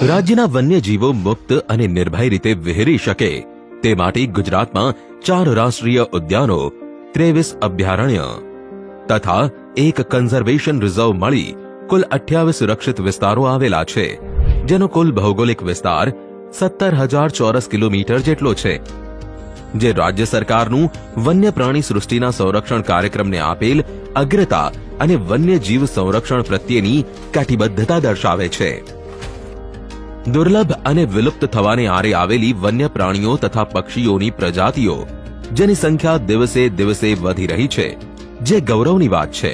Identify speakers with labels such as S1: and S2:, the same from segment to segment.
S1: રાજ્યના વન્યજીવો મુક્ત અને નિર્ભય રીતે વિહરી શકે તે માટે ગુજરાતમાં 4 રાષ્ટ્રીય ઉદ્યાનો, 23 અભયારણ્ય તથા 1 કન્ઝર્વેશન રિઝર્વ મળી કુલ 28 સુરક્ષિત વિસ્તારો આવેલા છે, જેનો કુલ ભૌગોલિક વિસ્તાર 17,000 ચોરસ કિલોમીટર જેટલો છે, જે રાજ્ય સરકારનું વન્ય પ્રાણી સૃષ્ટિના સંરક્ષણ કાર્યક્રમને આપેલ અગ્રતા અને વન્યજીવ સંરક્ષણ પ્રત્યેની કટિબદ્ધતા દર્શાવે છે. દુર્લભ અને વિલુપ્ત થવાને આરે આવેલી વન્ય પ્રાણીઓ તથા પક્ષીઓની પ્રજાતિઓ, જેની સંખ્યા દિવસે દિવસે વધી રહી છે, જે ગૌરવની વાત છે.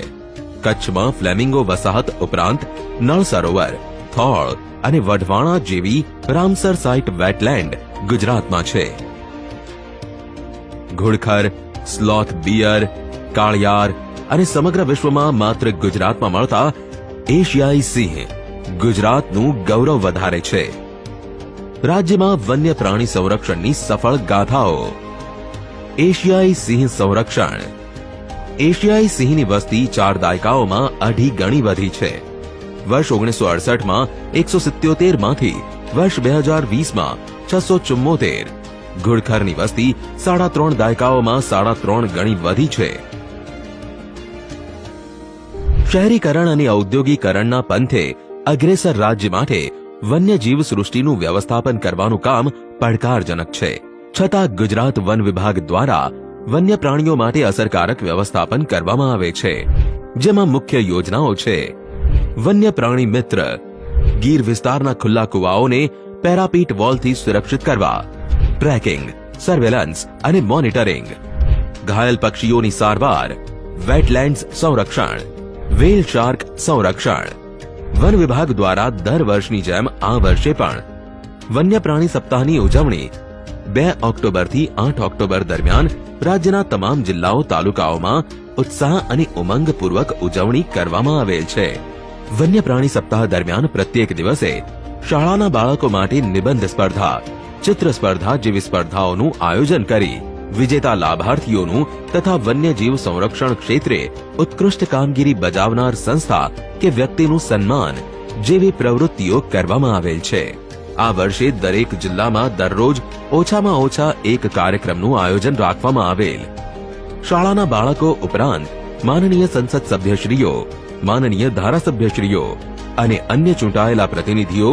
S1: કચ્છમાં ફ્લેમિંગો વસાહત ઉપરાંત નળ સરોવર, થોળ અને વઢવાણા જેવી રામસર સાઇટ વેટલેન્ડ ગુજરાતમાં છે. ઘુડખર, સ્લોથ બિયર, કાળિયાર અને સમગ્ર વિશ્વમાં માત્ર ગુજરાતમાં મળતા એશિયાઈ સિંહ ગુજરાતનું ગૌરવ વધારે છે. રાજ્યમાં વન્ય પ્રાણી સંરક્ષણની સફળ ગાથાઓ. એશિયાઈ સિંહ સંરક્ષણ. એશિયાઈ સિંહની વસ્તી 4 દાયકાઓમાં 2.5 ગણી વધી છે. વર્ષ 1968માં 177 માંથી વર્ષ 2020માં 674. ઘુડખરની વસ્તી 3.5 દાયકાઓમાં 3.5 ગણી વધી છે. શહેરીકરણ અને ઔદ્યોગિકરણના પંથે અગ્રેસર રાજ્ય માટે વન્યજીવ સૃષ્ટિનું વ્યવસ્થાપન કરવાનું કામ પડકારજનક છે. છતાં ગુજરાત વન વિભાગ દ્વારા વન્ય પ્રાણીઓ માટે અસરકારક વ્યવસ્થાપન કરવામાં આવે છે, જેમાં મુખ્ય યોજનાઓ છે: વન્ય પ્રાણી મિત્ર, ગીર વિસ્તારના ખુલ્લા કુવાઓને પેરાપીટ વોલથી સુરક્ષિત કરવા, ટ્રેકિંગ, સર્વેલન્સ અને મોનિટરિંગ, ઘાયલ પક્ષીઓની સારવાર, વેટલેન્ડ્સ સંરક્ષણ, વેલ શાર્ક સંરક્ષણ. વન વિભાગ દ્વારા દર વર્ષની જેમ આ વર્ષે પણ વન્ય પ્રાણી સપ્તાહની ઉજવણી 2 ઓક્ટોબરથી 8 ઓક્ટોબર દરમિયાન રાજ્યના તમામ જિલ્લાઓ તાલુકાઓમાં ઉત્સાહ અને ઉમંગપૂર્વક ઉજવણી કરવામાં આવેલ છે. વન્ય પ્રાણી સપ્તાહ દરમિયાન પ્રત્યેક દિવસે શાળાના બાળકો માટે નિબંધ સ્પર્ધા, ચિત્ર સ્પર્ધા જેવી સ્પર્ધાઓનું આયોજન કરી વિજેતા લાભાર્થીઓનું તથા વન્યજીવ સંરક્ષણ ક્ષેત્રે ઉત્કૃષ્ટ કામગીરી બજાવનાર સંસ્થા કે વ્યક્તિનું સન્માન જેવી પ્રવૃત્તિઓ કરવામાં આવેલ છે. આ વર્ષે દરેક જિલ્લામાં દરરોજ ઓછામાં ઓછા 1 કાર્યક્રમનું આયોજન રાખવામાં આવેલ. શાળાના બાળકો ઉપરાંત માનનીય સંસદ સભ્યશ્રીઓ, માનનીય ધારાસભ્યશ્રીઓ અને અન્ય ચૂંટાયેલા પ્રતિનિધિઓ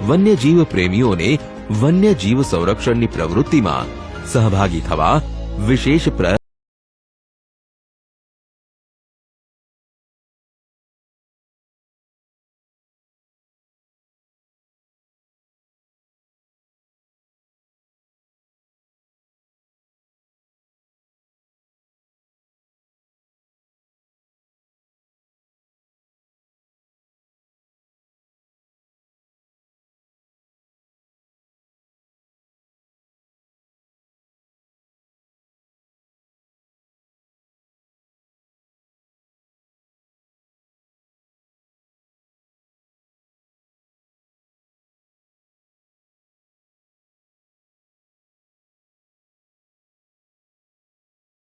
S1: વન્યજીવ પ્રેમીઓને વન્યજીવ સંરક્ષણની પ્રવૃત્તિમાં સહભાગી થવા વિશેષ પ્રયત્ન